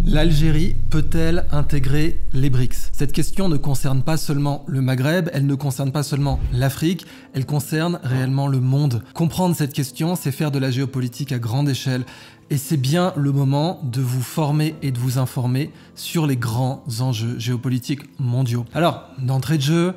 L'Algérie peut-elle intégrer les BRICS? Cette question ne concerne pas seulement le Maghreb, elle ne concerne pas seulement l'Afrique, elle concerne réellement le monde. Comprendre cette question, c'est faire de la géopolitique à grande échelle. Et c'est bien le moment de vous former et de vous informer sur les grands enjeux géopolitiques mondiaux. Alors, d'entrée de jeu,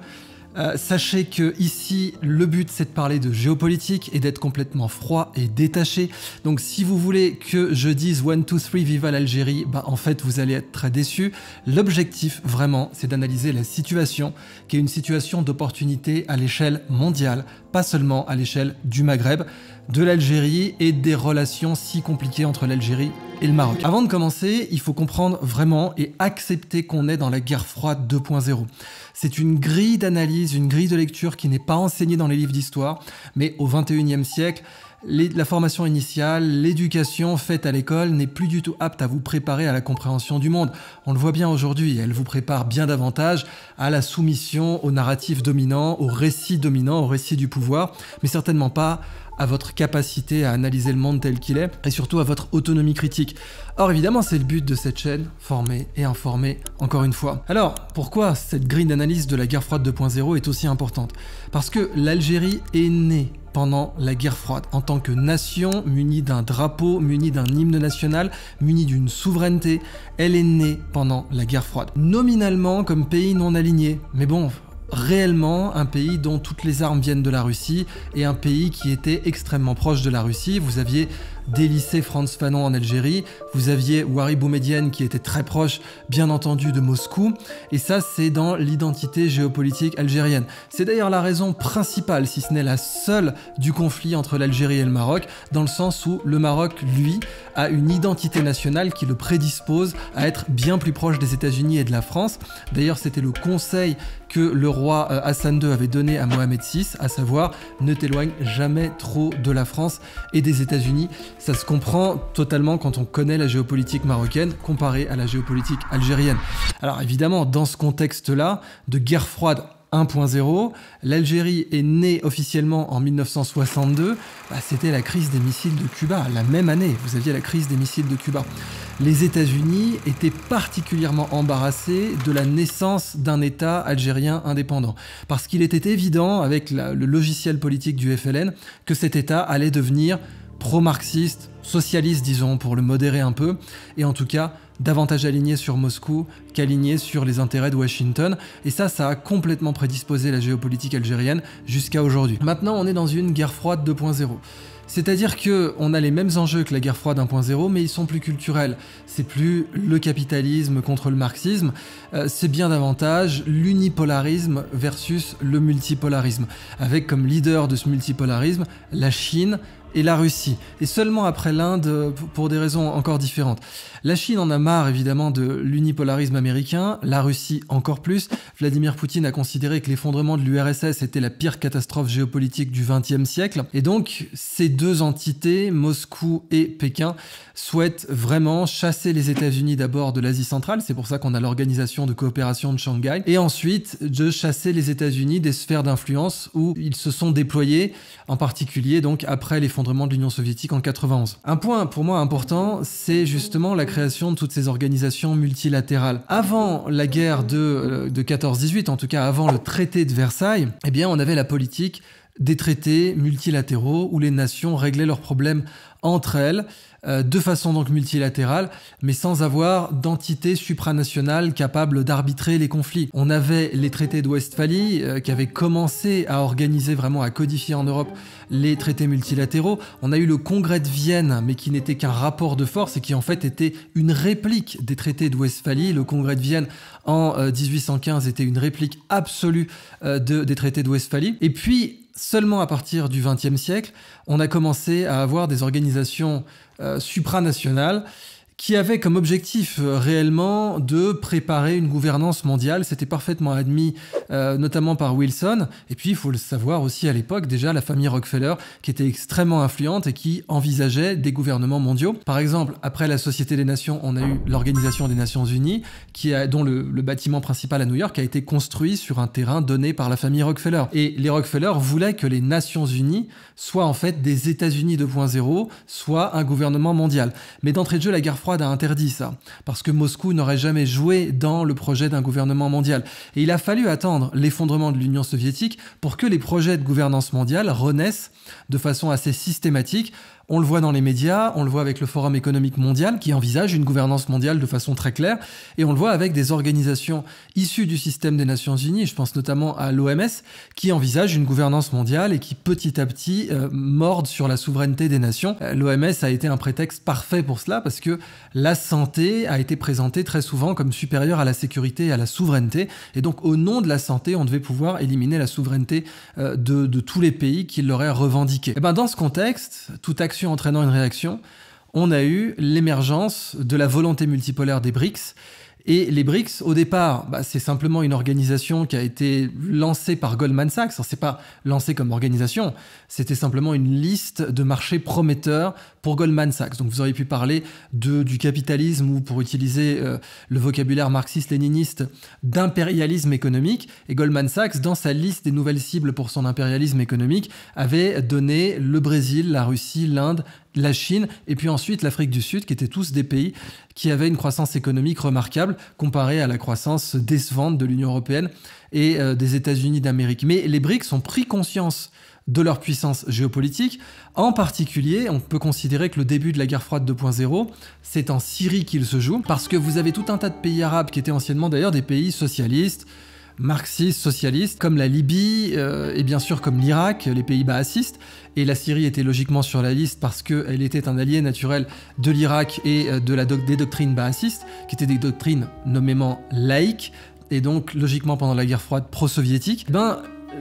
sachez que ici, le but c'est de parler de géopolitique et d'être complètement froid et détaché. Donc si vous voulez que je dise 1, 2, 3, viva l'Algérie, en fait vous allez être très déçus. L'objectif vraiment, c'est d'analyser la situation, qui est une situation d'opportunité à l'échelle mondiale, pas seulement à l'échelle du Maghreb, de l'Algérie et des relations si compliquées entre l'Algérie et le Maroc. Avant de commencer, il faut comprendre vraiment et accepter qu'on est dans la guerre froide 2.0. C'est une grille d'analyse, une grille de lecture qui n'est pas enseignée dans les livres d'histoire, mais au XXIe siècle, la formation initiale, l'éducation faite à l'école n'est plus du tout apte à vous préparer à la compréhension du monde. On le voit bien aujourd'hui, elle vous prépare bien davantage à la soumission au narratif dominant, au récit du pouvoir, mais certainement pas à votre capacité à analyser le monde tel qu'il est, et surtout à votre autonomie critique. Or évidemment, c'est le but de cette chaîne, former et informer encore une fois. Alors, pourquoi cette grille d'analyse de la guerre froide 2.0 est aussi importante? Parce que l'Algérie est née pendant la guerre froide, en tant que nation, munie d'un drapeau, munie d'un hymne national, munie d'une souveraineté, elle est née pendant la guerre froide. Nominalement comme pays non aligné, mais bon, réellement un pays dont toutes les armes viennent de la Russie et un pays qui était extrêmement proche de la Russie. Vous aviez délaissé Frantz Fanon en Algérie, vous aviez Ouari Boumedienne qui était très proche, bien entendu, de Moscou, et ça c'est dans l'identité géopolitique algérienne. C'est d'ailleurs la raison principale, si ce n'est la seule, du conflit entre l'Algérie et le Maroc, dans le sens où le Maroc, lui, a une identité nationale qui le prédispose à être bien plus proche des États-Unis et de la France. D'ailleurs, c'était le conseil que le roi Hassan II avait donné à Mohamed VI, à savoir ne t'éloigne jamais trop de la France et des États-Unis. Ça se comprend totalement quand on connaît la géopolitique marocaine comparée à la géopolitique algérienne. Alors évidemment, dans ce contexte-là, de guerre froide 1.0, l'Algérie est née officiellement en 1962, c'était la crise des missiles de Cuba, la même année, vous aviez la crise des missiles de Cuba. Les États-Unis étaient particulièrement embarrassés de la naissance d'un État algérien indépendant, parce qu'il était évident, avec le logiciel politique du FLN, que cet État allait devenir pro-marxiste, socialiste disons, pour le modérer un peu, et en tout cas davantage aligné sur Moscou qu'aligné sur les intérêts de Washington, et ça a complètement prédisposé la géopolitique algérienne jusqu'à aujourd'hui. Maintenant, on est dans une guerre froide 2.0. C'est-à-dire qu'on a les mêmes enjeux que la guerre froide 1.0, mais ils sont plus culturels. C'est plus le capitalisme contre le marxisme, c'est bien davantage l'unipolarisme versus le multipolarisme, avec comme leader de ce multipolarisme la Chine et la Russie, et seulement après l'Inde pour des raisons encore différentes. La Chine en a marre évidemment de l'unipolarisme américain, la Russie encore plus. Vladimir Poutine a considéré que l'effondrement de l'URSS était la pire catastrophe géopolitique du XXe siècle, et donc ces deux entités, Moscou et Pékin, souhaitent vraiment chasser les États-Unis d'abord de l'Asie centrale, c'est pour ça qu'on a l'organisation de coopération de Shanghai, et ensuite de chasser les États-Unis des sphères d'influence où ils se sont déployés, en particulier donc après l'effondrement de l'Union soviétique en 91. Un point pour moi important, c'est justement la création de toutes ces organisations multilatérales. Avant la guerre de 14-18, en tout cas avant le traité de Versailles, eh bien on avait la politique des traités multilatéraux où les nations réglaient leurs problèmes entre elles, de façon donc multilatérale, mais sans avoir d'entité supranationale capable d'arbitrer les conflits. On avait les traités de Westphalie qui avaient commencé à organiser vraiment, à codifier en Europe les traités multilatéraux. On a eu le congrès de Vienne, mais qui n'était qu'un rapport de force et qui en fait était une réplique des traités de Westphalie. Le congrès de Vienne en 1815 était une réplique absolue des traités de Westphalie. Et puis, seulement à partir du XXe siècle, on a commencé à avoir des organisations supranationales qui avait comme objectif réellement de préparer une gouvernance mondiale. C'était parfaitement admis, notamment par Wilson. Et puis, il faut le savoir aussi à l'époque, déjà, la famille Rockefeller, qui était extrêmement influente et qui envisageait des gouvernements mondiaux. Par exemple, après la Société des Nations, on a eu l'Organisation des Nations Unies, dont le bâtiment principal à New York a été construit sur un terrain donné par la famille Rockefeller. Et les Rockefeller voulaient que les Nations Unies soient en fait des États-Unis 2.0, soit un gouvernement mondial. Mais d'entrée de jeu, la guerre froide froide a interdit ça, parce que Moscou n'aurait jamais joué dans le projet d'un gouvernement mondial. Et il a fallu attendre l'effondrement de l'Union soviétique pour que les projets de gouvernance mondiale renaissent de façon assez systématique. On le voit dans les médias, on le voit avec le Forum économique mondial qui envisage une gouvernance mondiale de façon très claire, et on le voit avec des organisations issues du système des Nations Unies, je pense notamment à l'OMS, qui envisage une gouvernance mondiale et qui petit à petit morde sur la souveraineté des nations. L'OMS a été un prétexte parfait pour cela parce que la santé a été présentée très souvent comme supérieure à la sécurité et à la souveraineté, et donc au nom de la santé, on devait pouvoir éliminer la souveraineté de tous les pays qui l'auraient revendiquée. Et ben dans ce contexte, toute action entraînant une réaction, on a eu l'émergence de la volonté multipolaire des BRICS. Et les BRICS, au départ, c'est simplement une organisation qui a été lancée par Goldman Sachs. Alors, c'est pas lancé comme organisation, c'était simplement une liste de marchés prometteurs pour Goldman Sachs. Donc vous auriez pu parler du capitalisme ou, pour utiliser le vocabulaire marxiste-léniniste, d'impérialisme économique. Et Goldman Sachs, dans sa liste des nouvelles cibles pour son impérialisme économique, avait donné le Brésil, la Russie, l'Inde, la Chine et puis ensuite l'Afrique du Sud, qui étaient tous des pays qui avaient une croissance économique remarquable comparée à la croissance décevante de l'Union européenne et des États-Unis d'Amérique. Mais les BRICS ont pris conscience de leur puissance géopolitique. En particulier, on peut considérer que le début de la guerre froide 2.0, c'est en Syrie qu'il se joue, parce que vous avez tout un tas de pays arabes qui étaient anciennement d'ailleurs des pays socialistes, marxistes, socialistes, comme la Libye et bien sûr comme l'Irak, les pays baasistes. Et la Syrie était logiquement sur la liste parce qu'elle était un allié naturel de l'Irak et des doctrines baasistes, qui étaient des doctrines nommément laïques, et donc logiquement pendant la guerre froide pro-soviétique.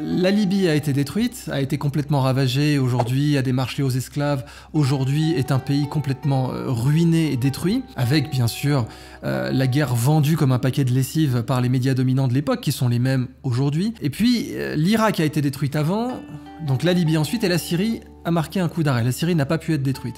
La Libye a été détruite, a été complètement ravagée, aujourd'hui a des marchés aux esclaves, aujourd'hui est un pays complètement ruiné et détruit, avec bien sûr la guerre vendue comme un paquet de lessive par les médias dominants de l'époque, qui sont les mêmes aujourd'hui. Et puis l'Irak a été détruite avant, donc la Libye ensuite, et la Syrie a marqué un coup d'arrêt. La Syrie n'a pas pu être détruite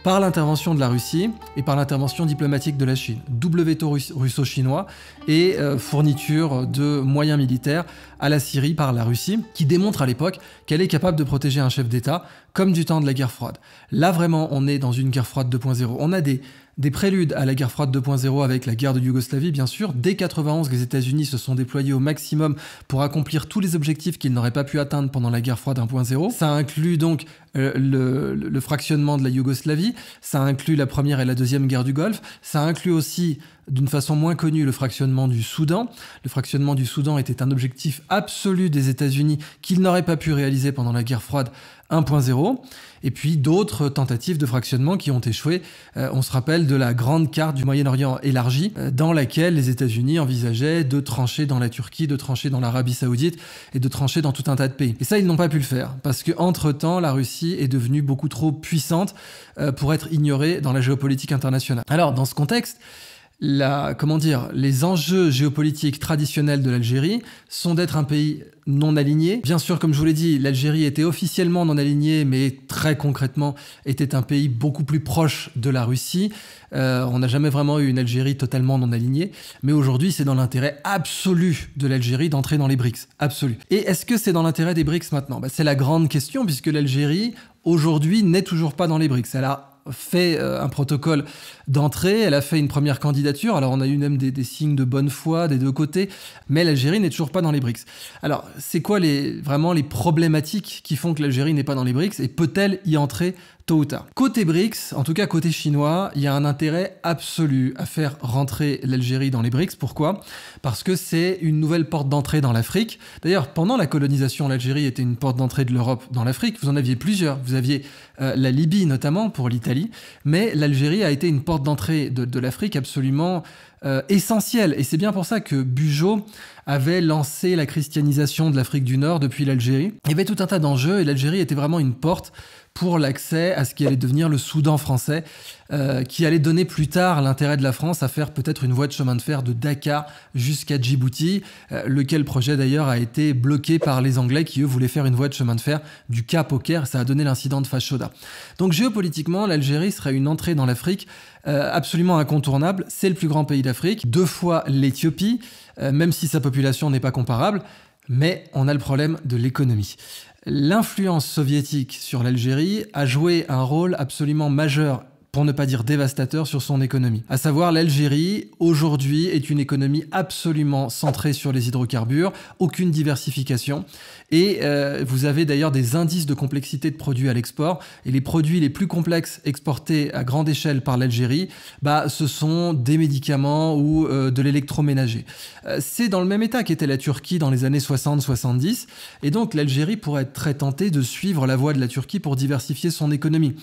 par l'intervention de la Russie et par l'intervention diplomatique de la Chine. Double veto russo-chinois et fourniture de moyens militaires à la Syrie par la Russie, qui démontre à l'époque qu'elle est capable de protéger un chef d'État comme du temps de la guerre froide. Là vraiment, on est dans une guerre froide 2.0. On a des préludes à la guerre froide 2.0 avec la guerre de Yougoslavie, bien sûr. Dès 91, les États-Unis se sont déployés au maximum pour accomplir tous les objectifs qu'ils n'auraient pas pu atteindre pendant la guerre froide 1.0. Ça inclut donc le fractionnement de la Yougoslavie, ça inclut la première et la deuxième guerre du Golfe, ça inclut aussi, d'une façon moins connue, le fractionnement du Soudan. Le fractionnement du Soudan était un objectif absolu des États-Unis qu'ils n'auraient pas pu réaliser pendant la guerre froide 1.0, et puis d'autres tentatives de fractionnement qui ont échoué. On se rappelle de la grande carte du Moyen-Orient élargie, dans laquelle les États-Unis envisageaient de trancher dans la Turquie, de trancher dans l'Arabie Saoudite et de trancher dans tout un tas de pays. Et ça, ils n'ont pas pu le faire, parce qu'entre-temps, la Russie est devenue beaucoup trop puissante pour être ignorée dans la géopolitique internationale. Alors, dans ce contexte, les enjeux géopolitiques traditionnels de l'Algérie sont d'être un pays non aligné. Bien sûr, comme je vous l'ai dit, l'Algérie était officiellement non alignée, mais très concrètement était un pays beaucoup plus proche de la Russie. On n'a jamais vraiment eu une Algérie totalement non alignée, mais aujourd'hui, c'est dans l'intérêt absolu de l'Algérie d'entrer dans les BRICS. Absolu. Et est-ce que c'est dans l'intérêt des BRICS maintenant ? C'est la grande question, puisque l'Algérie, aujourd'hui, n'est toujours pas dans les BRICS. Elle a fait un protocole d'entrée, elle a fait une première candidature, alors on a eu même des signes de bonne foi des deux côtés, mais l'Algérie n'est toujours pas dans les BRICS. Alors, c'est quoi vraiment les problématiques qui font que l'Algérie n'est pas dans les BRICS, et peut-elle y entrer tôt ou tard? Côté BRICS, en tout cas côté chinois, il y a un intérêt absolu à faire rentrer l'Algérie dans les BRICS. Pourquoi? Parce que c'est une nouvelle porte d'entrée dans l'Afrique. D'ailleurs, pendant la colonisation, l'Algérie était une porte d'entrée de l'Europe dans l'Afrique. Vous en aviez plusieurs. Vous aviez la Libye notamment pour l'Italie, mais l'Algérie a été une porte d'entrée de l'Afrique absolument essentielle. Et c'est bien pour ça que Bugeaud avait lancé la christianisation de l'Afrique du Nord depuis l'Algérie. Il y avait tout un tas d'enjeux et l'Algérie était vraiment une porte pour l'accès à ce qui allait devenir le Soudan français, qui allait donner plus tard l'intérêt de la France à faire peut-être une voie de chemin de fer de Dakar jusqu'à Djibouti, lequel projet d'ailleurs a été bloqué par les Anglais qui eux voulaient faire une voie de chemin de fer du Cap au Caire. Ça a donné l'incident de Fashoda. Donc géopolitiquement, l'Algérie serait une entrée dans l'Afrique absolument incontournable. C'est le plus grand pays d'Afrique, 2 fois l'Éthiopie, même si sa population n'est pas comparable, mais on a le problème de l'économie. L'influence soviétique sur l'Algérie a joué un rôle absolument majeur pour ne pas dire dévastateur, sur son économie. À savoir, l'Algérie, aujourd'hui, est une économie absolument centrée sur les hydrocarbures, aucune diversification. Et vous avez d'ailleurs des indices de complexité de produits à l'export. Et les produits les plus complexes exportés à grande échelle par l'Algérie, ce sont des médicaments ou de l'électroménager. C'est dans le même état qu'était la Turquie dans les années 60-70. Et donc l'Algérie pourrait être très tentée de suivre la voie de la Turquie pour diversifier son économie.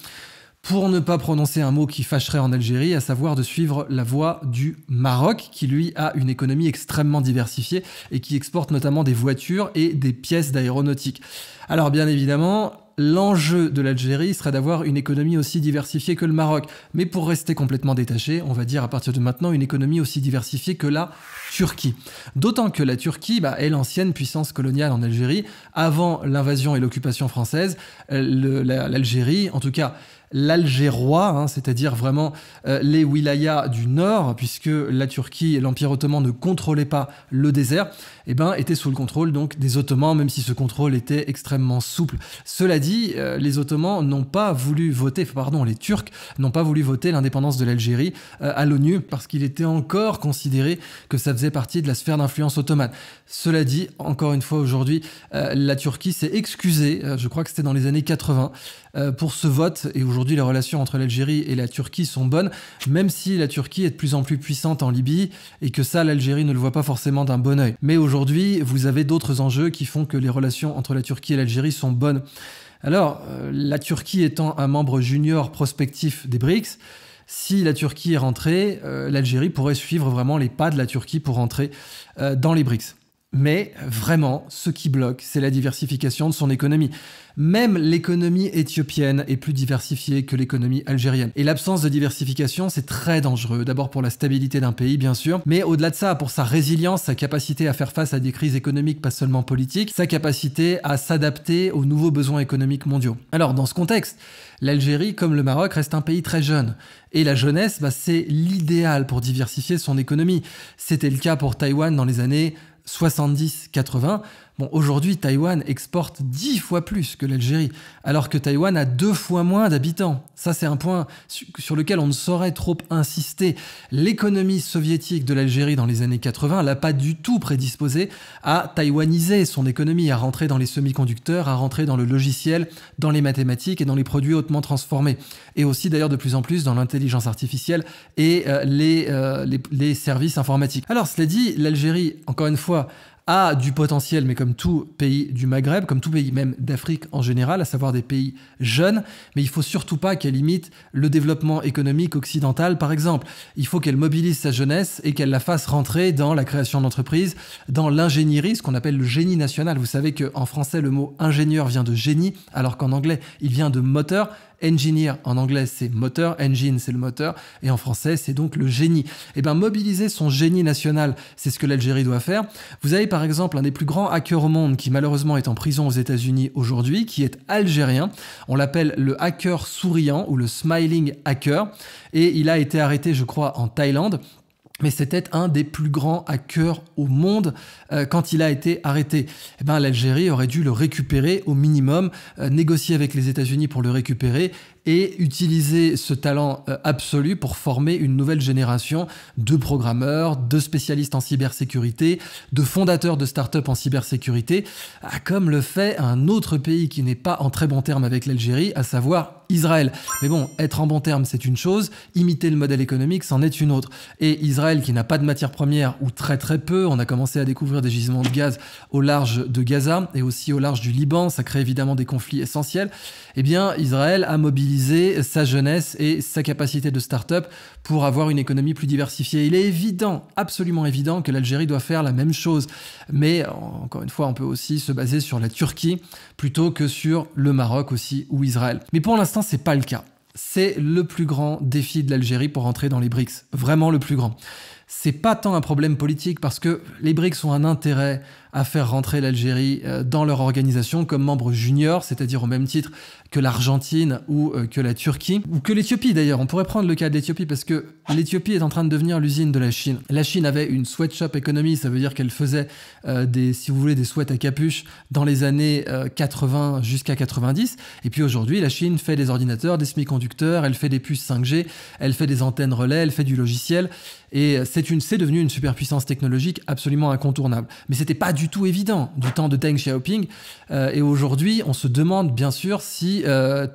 Pour ne pas prononcer un mot qui fâcherait en Algérie, à savoir de suivre la voie du Maroc, qui lui a une économie extrêmement diversifiée et qui exporte notamment des voitures et des pièces d'aéronautique. Alors bien évidemment, l'enjeu de l'Algérie serait d'avoir une économie aussi diversifiée que le Maroc. Mais pour rester complètement détaché, on va dire à partir de maintenant une économie aussi diversifiée que la Turquie. D'autant que la Turquie est l'ancienne puissance coloniale en Algérie. Avant l'invasion et l'occupation française, l'Algérie, en tout cas l'Algérois, c'est-à-dire vraiment les wilayas du nord, puisque la Turquie et l'Empire ottoman ne contrôlaient pas le désert, étaient sous le contrôle donc des Ottomans, même si ce contrôle était extrêmement souple. Cela dit, les Ottomans n'ont pas voulu voter, les Turcs n'ont pas voulu voter l'indépendance de l'Algérie à l'ONU, parce qu'il était encore considéré que ça faisait partie de la sphère d'influence ottomane. Cela dit, encore une fois aujourd'hui, la Turquie s'est excusée, je crois que c'était dans les années 80, pour ce vote, et aujourd'hui les relations entre l'Algérie et la Turquie sont bonnes, même si la Turquie est de plus en plus puissante en Libye, et que ça, l'Algérie ne le voit pas forcément d'un bon œil. Mais aujourd'hui, vous avez d'autres enjeux qui font que les relations entre la Turquie et l'Algérie sont bonnes. Alors, la Turquie étant un membre junior prospectif des BRICS, si la Turquie est rentrée, l'Algérie pourrait suivre vraiment les pas de la Turquie pour rentrer dans les BRICS. Mais vraiment, ce qui bloque, c'est la diversification de son économie. Même l'économie éthiopienne est plus diversifiée que l'économie algérienne. Et l'absence de diversification, c'est très dangereux. D'abord pour la stabilité d'un pays, bien sûr, mais au-delà de ça, pour sa résilience, sa capacité à faire face à des crises économiques, pas seulement politiques, sa capacité à s'adapter aux nouveaux besoins économiques mondiaux. Alors, dans ce contexte, l'Algérie, comme le Maroc, reste un pays très jeune. Et la jeunesse, c'est l'idéal pour diversifier son économie. C'était le cas pour Taïwan dans les années 70-80. Bon, aujourd'hui, Taïwan exporte 10 fois plus que l'Algérie, alors que Taïwan a 2 fois moins d'habitants. Ça, c'est un point sur lequel on ne saurait trop insister. L'économie soviétique de l'Algérie dans les années 80 l'a pas du tout prédisposée à taïwaniser son économie, à rentrer dans les semi-conducteurs, à rentrer dans le logiciel, dans les mathématiques et dans les produits hautement transformés. Et aussi, d'ailleurs, de plus en plus dans l'intelligence artificielle et les services informatiques. Alors, cela dit, l'Algérie, encore une fois, a du potentiel, mais comme tout pays du Maghreb, comme tout pays même d'Afrique en général, à savoir des pays jeunes, mais il faut surtout pas qu'elle imite le développement économique occidental, par exemple. Il faut qu'elle mobilise sa jeunesse et qu'elle la fasse rentrer dans la création d'entreprises, dans l'ingénierie, ce qu'on appelle le génie national. Vous savez qu'en français, le mot ingénieur vient de génie, alors qu'en anglais, il vient de moteur. Engineer, en anglais, c'est moteur, engine, c'est le moteur, et en français, c'est donc le génie. Et bien, mobiliser son génie national, c'est ce que l'Algérie doit faire. Vous avez par exemple un des plus grands hackers au monde qui malheureusement est en prison aux États-Unis aujourd'hui, qui est algérien. On l'appelle le hacker souriant ou le smiling hacker, et il a été arrêté, je crois, en Thaïlande. Mais c'était un des plus grands hackers au monde quand il a été arrêté. Eh ben, l'Algérie aurait dû le récupérer au minimum, négocier avec les États-Unis pour le récupérer et utiliser ce talent absolu pour former une nouvelle génération de programmeurs, de spécialistes en cybersécurité, de fondateurs de start-up en cybersécurité, comme le fait un autre pays qui n'est pas en très bon terme avec l'Algérie, à savoir Israël. Mais bon, être en bon terme, c'est une chose, imiter le modèle économique, c'en est une autre. Et Israël, qui n'a pas de matières premières, ou très très peu, on a commencé à découvrir des gisements de gaz au large de Gaza et aussi au large du Liban, ça crée évidemment des conflits essentiels. Eh bien, Israël a mobilisé sa jeunesse et sa capacité de start-up pour avoir une économie plus diversifiée. Il est évident, absolument évident, que l'Algérie doit faire la même chose. Mais encore une fois, on peut aussi se baser sur la Turquie plutôt que sur le Maroc aussi ou Israël. Mais pour l'instant, c'est pas le cas. C'est le plus grand défi de l'Algérie pour entrer dans les BRICS. Vraiment le plus grand. c'est pas tant un problème politique parce que les BRICS ont un intérêt à faire rentrer l'Algérie dans leur organisation comme membre junior, c'est-à-dire au même titre que l'Argentine ou que la Turquie, ou que l'Éthiopie d'ailleurs. On pourrait prendre le cas de l'Éthiopie parce que l'Éthiopie est en train de devenir l'usine de la Chine. La Chine avait une sweatshop economy, ça veut dire qu'elle faisait si vous voulez, des sweats à capuche dans les années 80 jusqu'à 90. Et puis aujourd'hui, la Chine fait des ordinateurs, des semi-conducteurs, elle fait des puces 5G, elle fait des antennes relais, elle fait du logiciel. Et c'est devenu une superpuissance technologique absolument incontournable. Mais c'était pas du tout évident du temps de Deng Xiaoping. Et aujourd'hui, on se demande bien sûr si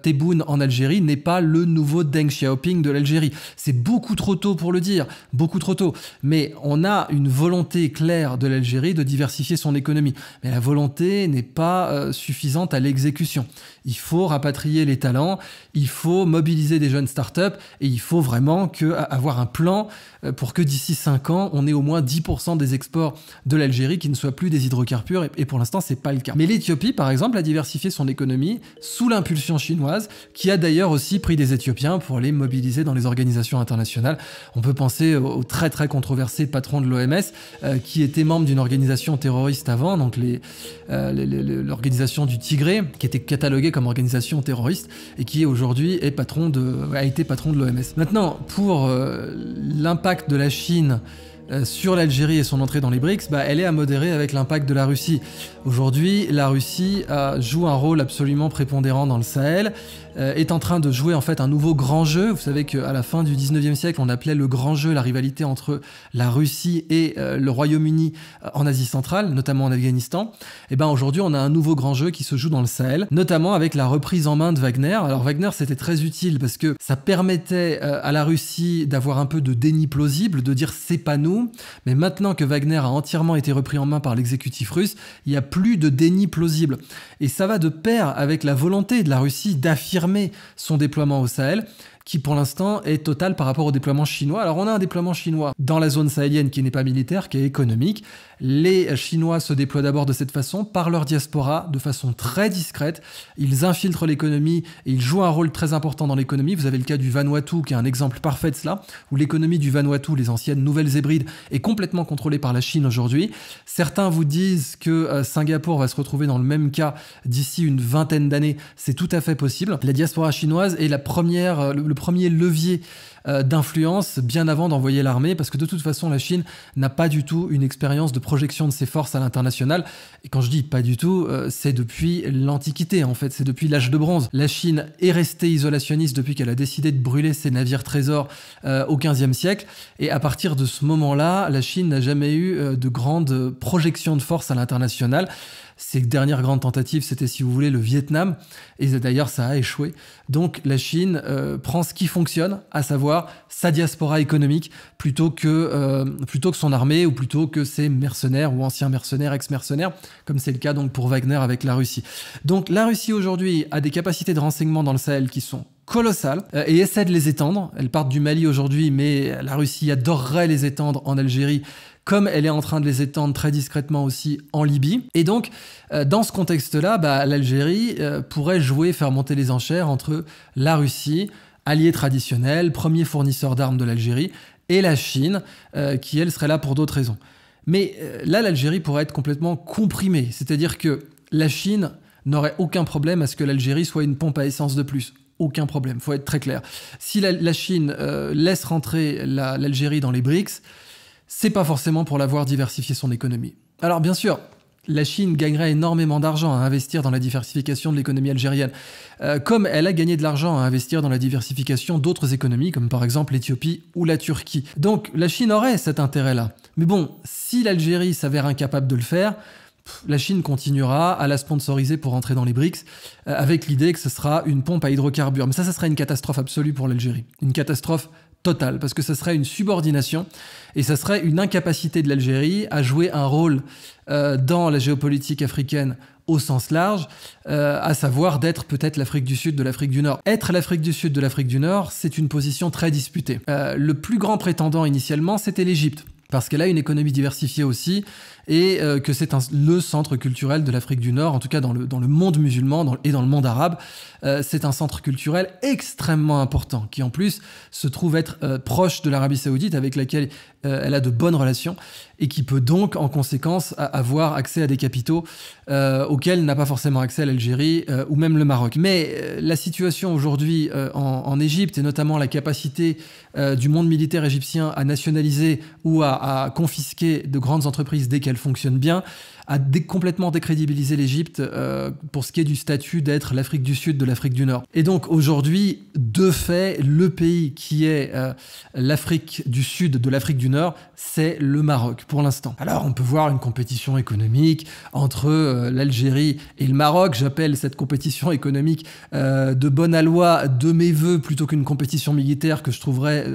Tebboune en Algérie n'est pas le nouveau Deng Xiaoping de l'Algérie. C'est beaucoup trop tôt pour le dire, beaucoup trop tôt. Mais on a une volonté claire de l'Algérie de diversifier son économie. Mais la volonté n'est pas suffisante à l'exécution. Il faut rapatrier les talents, il faut mobiliser des jeunes startups et il faut vraiment avoir un plan pour que d'ici 5 ans, on ait au moins 10% des exports de l'Algérie qui ne soient plus des hydrocarbures et pour l'instant, c'est pas le cas. Mais l'Éthiopie, par exemple, a diversifié son économie sous l'impulsion chinoise qui a d'ailleurs aussi pris des Éthiopiens pour les mobiliser dans les organisations internationales. On peut penser au très très controversé patron de l'OMS qui était membre d'une organisation terroriste avant, donc l'organisation du Tigré, qui était cataloguée comme organisation terroriste et qui aujourd'hui a été patron de l'OMS. Maintenant, pour l'impact de la Chine sur l'Algérie et son entrée dans les BRICS, elle est à modérer avec l'impact de la Russie. Aujourd'hui, la Russie joue un rôle absolument prépondérant dans le Sahel, est en train de jouer en fait un nouveau grand jeu. Vous savez qu'à la fin du 19e siècle, on appelait le grand jeu la rivalité entre la Russie et le Royaume-Uni en Asie centrale, notamment en Afghanistan. Et aujourd'hui, on a un nouveau grand jeu qui se joue dans le Sahel, notamment avec la reprise en main de Wagner. Alors Wagner, c'était très utile parce que ça permettait à la Russie d'avoir un peu de déni plausible, de dire c'est pas nous. Mais maintenant que Wagner a entièrement été repris en main par l'exécutif russe, il n'y a plus de déni plausible. Et ça va de pair avec la volonté de la Russie d'affirmer son déploiement au Sahel, qui pour l'instant est total par rapport au déploiement chinois. Alors on a un déploiement chinois dans la zone sahélienne qui n'est pas militaire, qui est économique. Les Chinois se déploient d'abord de cette façon, par leur diaspora, de façon très discrète. Ils infiltrent l'économie et ils jouent un rôle très important dans l'économie. Vous avez le cas du Vanuatu, qui est un exemple parfait de cela, où l'économie du Vanuatu, les anciennes Nouvelles Hébrides, est complètement contrôlée par la Chine aujourd'hui. Certains vous disent que Singapour va se retrouver dans le même cas d'ici une vingtaine d'années. C'est tout à fait possible. La diaspora chinoise est le premier levier d'influence bien avant d'envoyer l'armée, parce que de toute façon la Chine n'a pas du tout une expérience de projection de ses forces à l'international. Et quand je dis pas du tout, c'est depuis l'Antiquité en fait, c'est depuis l'âge de bronze. La Chine est restée isolationniste depuis qu'elle a décidé de brûler ses navires trésors au XVe siècle, et à partir de ce moment-là, la Chine n'a jamais eu de grande projection de force à l'international. Ses dernières grandes tentatives, c'était, si vous voulez, le Vietnam, et d'ailleurs ça a échoué. Donc la Chine prend ce qui fonctionne, à savoir sa diaspora économique, plutôt que son armée, ou plutôt que ses mercenaires, ou anciens mercenaires, ex-mercenaires, comme c'est le cas donc pour Wagner avec la Russie. Donc la Russie aujourd'hui a des capacités de renseignement dans le Sahel qui sont colossales et essaie de les étendre. Elles partent du Mali aujourd'hui, mais la Russie adorerait les étendre en Algérie, comme elle est en train de les étendre très discrètement aussi en Libye. Et donc, dans ce contexte-là, l'Algérie pourrait faire monter les enchères entre la Russie, allié traditionnel, premier fournisseur d'armes de l'Algérie, et la Chine, qui elle serait là pour d'autres raisons. Mais là, l'Algérie pourrait être complètement comprimée, c'est-à-dire que la Chine n'aurait aucun problème à ce que l'Algérie soit une pompe à essence de plus. Aucun problème, faut être très clair. Si la Chine laisse rentrer l'Algérie dans les BRICS, c'est pas forcément pour la voir diversifier son économie. Alors bien sûr, la Chine gagnerait énormément d'argent à investir dans la diversification de l'économie algérienne, comme elle a gagné de l'argent à investir dans la diversification d'autres économies, comme par exemple l'Éthiopie ou la Turquie. Donc la Chine aurait cet intérêt-là. Mais bon, si l'Algérie s'avère incapable de le faire, la Chine continuera à la sponsoriser pour entrer dans les BRICS, avec l'idée que ce sera une pompe à hydrocarbures. Mais ça serait une catastrophe absolue pour l'Algérie. Une catastrophe totale, parce que ça serait une subordination et ça serait une incapacité de l'Algérie à jouer un rôle dans la géopolitique africaine au sens large, à savoir d'être peut-être l'Afrique du Sud de l'Afrique du Nord. Être l'Afrique du Sud de l'Afrique du Nord, c'est une position très disputée. Le plus grand prétendant initialement, c'était l'Égypte. parce qu'elle a une économie diversifiée aussi, et que c'est le centre culturel de l'Afrique du Nord, en tout cas dans le monde musulman et dans le monde arabe. C'est un centre culturel extrêmement important, qui en plus se trouve être proche de l'Arabie Saoudite, avec laquelle elle a de bonnes relations, et qui peut donc en conséquence avoir accès à des capitaux auxquels n'a pas forcément accès l'Algérie ou même le Maroc. Mais la situation aujourd'hui en Égypte, et notamment la capacité du monde militaire égyptien à nationaliser ou à confisquer de grandes entreprises dès qu'elles fonctionnent bien, a complètement décrédibilisé l'Égypte pour ce qui est du statut d'être l'Afrique du Sud de l'Afrique du Nord. Et donc aujourd'hui, de fait, le pays qui est l'Afrique du Sud de l'Afrique du Nord, c'est le Maroc pour l'instant. Alors on peut voir une compétition économique entre l'Algérie et le Maroc. J'appelle cette compétition économique de bonne aloi de mes voeux, plutôt qu'une compétition militaire que je trouverais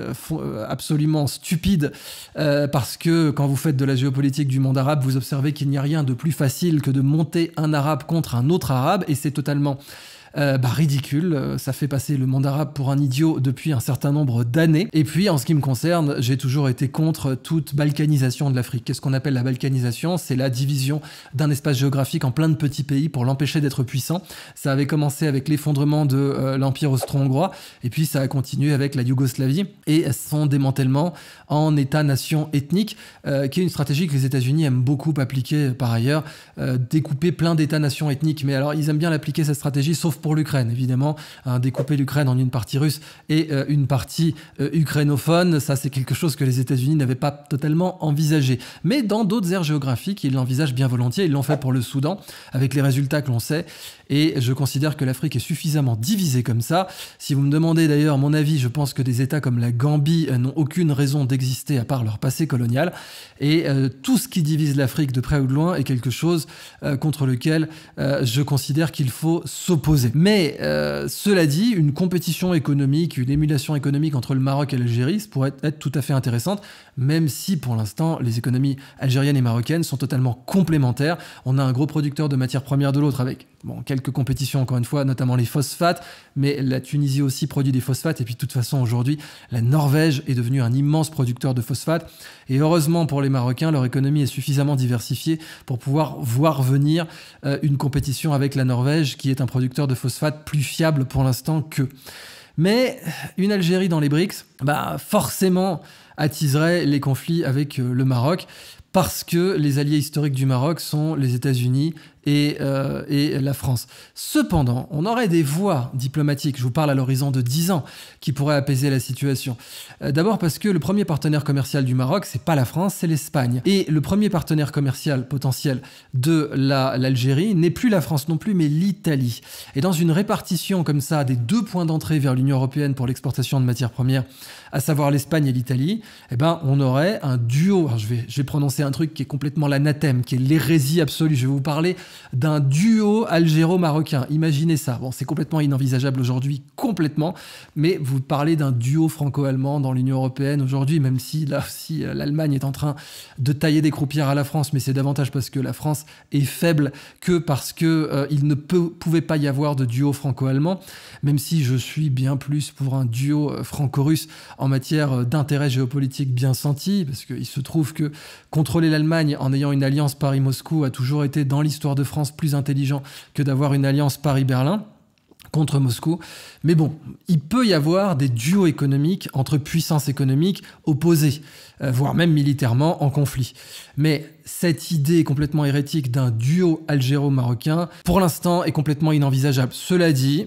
absolument stupide, parce que quand vous faites de la géopolitique du monde arabe, vous observez qu'il n'y a rien de plus facile que de monter un arabe contre un autre arabe, et c'est totalement ridicule. Ça fait passer le monde arabe pour un idiot depuis un certain nombre d'années. Et puis, en ce qui me concerne, j'ai toujours été contre toute balkanisation de l'Afrique. Qu'est-ce qu'on appelle la balkanisation? C'est la division d'un espace géographique en plein de petits pays pour l'empêcher d'être puissant. Ça avait commencé avec l'effondrement de l'Empire austro-hongrois, et puis ça a continué avec la Yougoslavie et son démantèlement en État-nation ethnique, qui est une stratégie que les États-Unis aiment beaucoup appliquer par ailleurs, découper plein d'États-nations ethniques. Mais alors, ils aiment bien l'appliquer, cette stratégie, sauf pour l'Ukraine, évidemment. Découper l'Ukraine en une partie russe et une partie ukrainophone, ça c'est quelque chose que les États-Unis n'avaient pas totalement envisagé. Mais dans d'autres aires géographiques, ils l'envisagent bien volontiers. Ils l'ont fait pour le Soudan, avec les résultats que l'on sait. Et je considère que l'Afrique est suffisamment divisée comme ça. Si vous me demandez d'ailleurs mon avis, je pense que des États comme la Gambie n'ont aucune raison d'exister à part leur passé colonial. Et tout ce qui divise l'Afrique de près ou de loin est quelque chose contre lequel je considère qu'il faut s'opposer. Mais cela dit, une compétition économique, une émulation économique entre le Maroc et l'Algérie, ça pourrait être tout à fait intéressante, même si pour l'instant les économies algériennes et marocaines sont totalement complémentaires. On a un gros producteur de matières premières de l'autre, avec quelques compétitions encore une fois, notamment les phosphates, mais la Tunisie aussi produit des phosphates, et puis de toute façon aujourd'hui la Norvège est devenue un immense producteur de phosphates, et heureusement pour les Marocains, leur économie est suffisamment diversifiée pour pouvoir voir venir une compétition avec la Norvège, qui est un producteur de phosphates plus fiable pour l'instant qu'eux. Mais une Algérie dans les BRICS, forcément attiserait les conflits avec le Maroc, parce que les alliés historiques du Maroc sont les États-Unis et la France. Cependant, on aurait des voies diplomatiques, je vous parle à l'horizon de 10 ans, qui pourraient apaiser la situation. D'abord parce que le premier partenaire commercial du Maroc, c'est pas la France, c'est l'Espagne. Et le premier partenaire commercial potentiel de l'Algérie n'est plus la France non plus, mais l'Italie. Et dans une répartition comme ça des deux points d'entrée vers l'Union européenne pour l'exportation de matières premières, à savoir l'Espagne et l'Italie, on aurait un duo. Alors je vais prononcer un truc qui est complètement l'anathème, qui est l'hérésie absolue. Je vais vous parler d'un duo algéro-marocain. Imaginez ça. Bon, c'est complètement inenvisageable aujourd'hui, complètement, mais vous parlez d'un duo franco-allemand dans l'Union européenne aujourd'hui, même si là aussi l'Allemagne est en train de tailler des croupières à la France, mais c'est davantage parce que la France est faible que parce que il ne pouvait pas y avoir de duo franco-allemand, même si je suis bien plus pour un duo franco-russe en matière d'intérêt géopolitique bien senti, parce qu'il se trouve que contrôler l'Allemagne en ayant une alliance Paris-Moscou a toujours été dans l'histoire de France plus intelligent que d'avoir une alliance Paris-Berlin contre Moscou. Mais bon, il peut y avoir des duos économiques entre puissances économiques opposées, voire même militairement en conflit. Mais cette idée complètement hérétique d'un duo algéro-marocain, pour l'instant, est complètement inenvisageable. Cela dit,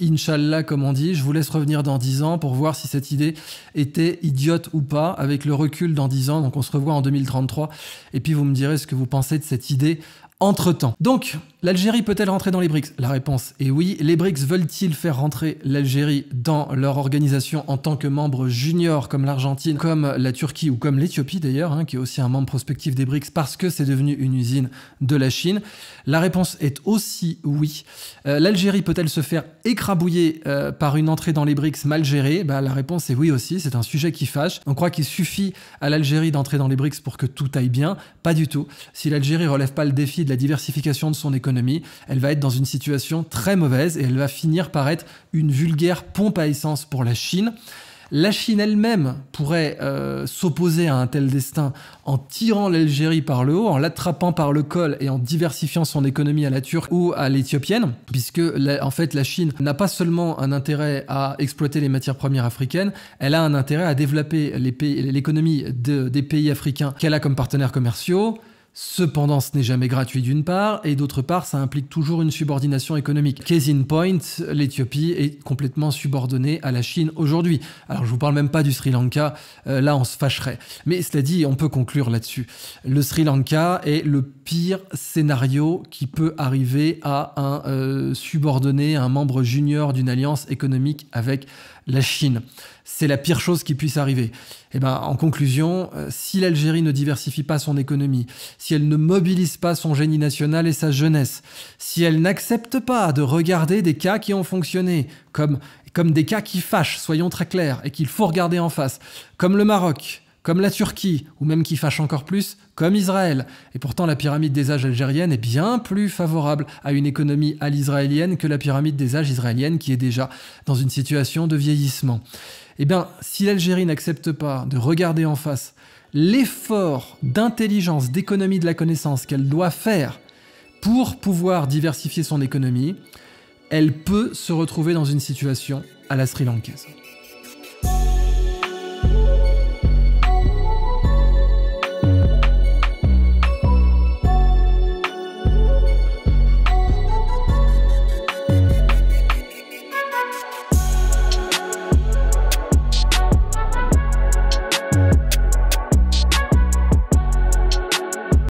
Inch'Allah, comme on dit, je vous laisse revenir dans 10 ans pour voir si cette idée était idiote ou pas, avec le recul dans 10 ans. Donc on se revoit en 2033, et puis vous me direz ce que vous pensez de cette idée entre-temps. Donc, l'Algérie peut-elle rentrer dans les BRICS? La réponse est oui. Les BRICS veulent-ils faire rentrer l'Algérie dans leur organisation en tant que membre junior, comme l'Argentine, comme la Turquie ou comme l'Éthiopie d'ailleurs, qui est aussi un membre prospectif des BRICS parce que c'est devenu une usine de la Chine? La réponse est aussi oui. L'Algérie peut-elle se faire écrabouiller par une entrée dans les BRICS mal gérée? La réponse est oui aussi. C'est un sujet qui fâche. On croit qu'il suffit à l'Algérie d'entrer dans les BRICS pour que tout aille bien. Pas du tout. Si l'Algérie relève pas le défi de la diversification de son économie, elle va être dans une situation très mauvaise et elle va finir par être une vulgaire pompe à essence pour la Chine. La Chine elle-même pourrait s'opposer à un tel destin en tirant l'Algérie par le haut, en l'attrapant par le col et en diversifiant son économie à la turque ou à l'éthiopienne, puisque en fait la Chine n'a pas seulement un intérêt à exploiter les matières premières africaines, elle a un intérêt à développer l'économie des pays africains qu'elle a comme partenaires commerciaux. Cependant, ce n'est jamais gratuit d'une part, et d'autre part, ça implique toujours une subordination économique. Case in point, l'Éthiopie est complètement subordonnée à la Chine aujourd'hui. Alors, je vous parle même pas du Sri Lanka, là on se fâcherait. Mais cela dit, on peut conclure là-dessus. Le Sri Lanka est le pire scénario qui peut arriver à un subordonné, un membre junior d'une alliance économique avec la Chine. C'est la pire chose qui puisse arriver. Et ben, en conclusion, si l'Algérie ne diversifie pas son économie, si elle ne mobilise pas son génie national et sa jeunesse, si elle n'accepte pas de regarder des cas qui ont fonctionné, comme des cas qui fâchent, soyons très clairs, et qu'il faut regarder en face, comme le Maroc, comme la Turquie, ou même qui fâche encore plus, comme Israël. Et pourtant, la pyramide des âges algérienne est bien plus favorable à une économie à l'israélienne que la pyramide des âges israélienne qui est déjà dans une situation de vieillissement. Eh bien, si l'Algérie n'accepte pas de regarder en face l'effort d'intelligence, d'économie de la connaissance qu'elle doit faire pour pouvoir diversifier son économie, elle peut se retrouver dans une situation à la sri-lankaise.